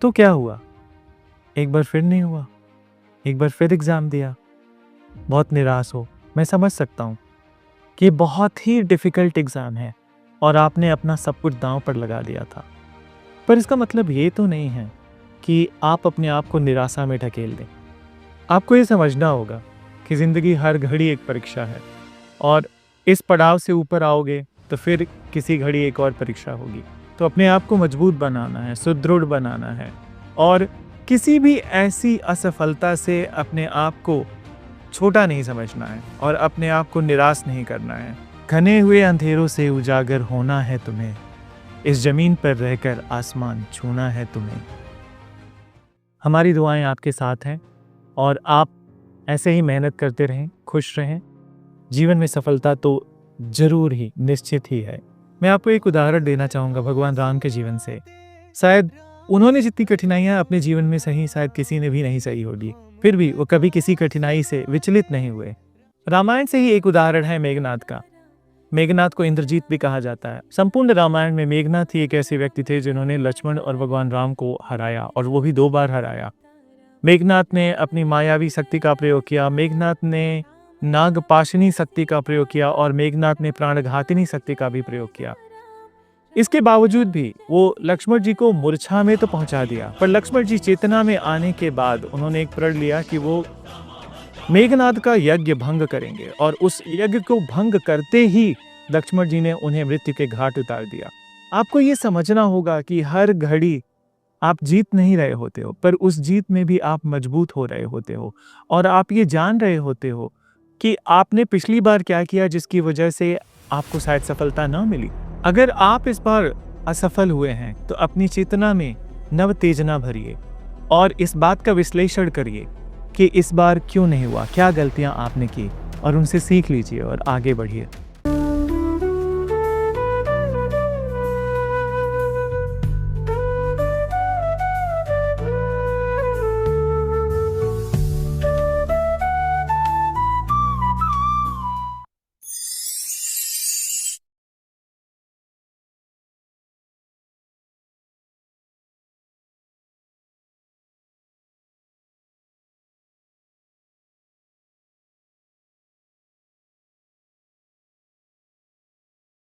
तो क्या हुआ? एक बार फिर नहीं हुआ, एक बार फिर एग्ज़ाम दिया, बहुत निराश हो। मैं समझ सकता हूँ कि बहुत ही डिफ़िकल्ट एग्ज़ाम है और आपने अपना सब कुछ दाँव पर लगा दिया था। पर इसका मतलब ये तो नहीं है कि आप अपने आप को निराशा में ढकेल दें। आपको ये समझना होगा कि ज़िंदगी हर घड़ी एक परीक्षा है और इस पड़ाव से ऊपर आओगे तो फिर किसी घड़ी एक और परीक्षा होगी। तो अपने आप को मजबूत बनाना है, सुदृढ़ बनाना है और किसी भी ऐसी असफलता से अपने आप को छोटा नहीं समझना है और अपने आप को निराश नहीं करना है। घने हुए अंधेरों से उजागर होना है तुम्हें, इस ज़मीन पर रहकर आसमान छूना है तुम्हें। हमारी दुआएं आपके साथ हैं और आप ऐसे ही मेहनत करते रहें, खुश रहें। जीवन में सफलता तो ज़रूर ही, निश्चित ही है। मैं आपको एक उदाहरण देना चाहूँगा भगवान राम के जीवन से। शायद उन्होंने जितनी कठिनाइयाँ अपने जीवन में सही, शायद किसी ने भी नहीं सही होगी। फिर भी वो कभी किसी कठिनाई से विचलित नहीं हुए। रामायण से ही एक उदाहरण है मेघनाद का। मेघनाद को इंद्रजीत भी कहा जाता है। संपूर्ण रामायण में मेघनाद ही एक ऐसे व्यक्ति थे जिन्होंने लक्ष्मण और भगवान राम को हराया और वो भी 2 बार हराया। मेघनाद ने अपनी मायावी शक्ति का प्रयोग किया, मेघनाद ने नागपाशिनी शक्ति का प्रयोग किया और मेघनाद ने प्राणघातिनी शक्ति का भी प्रयोग किया। इसके बावजूद भी वो लक्ष्मण जी को मूर्छा में तो पहुंचा दिया, पर लक्ष्मण जी चेतना में आने के बाद उन्होंने एक प्रण लिया कि वो मेघनाद का यज्ञ भंग करेंगे और उस यज्ञ को भंग करते ही लक्ष्मण जी ने उन्हें मृत्यु के घाट उतार दिया। आपको ये समझना होगा कि हर घड़ी आप जीत नहीं रहे होते हो, पर उस जीत में भी आप मजबूत हो रहे होते हो और आप ये जान रहे होते हो कि आपने पिछली बार क्या किया जिसकी वजह से आपको शायद सफलता ना मिली। अगर आप इस बार असफल हुए हैं तो अपनी चेतना में नव तेजना भरिए और इस बात का विश्लेषण करिए कि इस बार क्यों नहीं हुआ, क्या गलतियां आपने की और उनसे सीख लीजिए और आगे बढ़िए।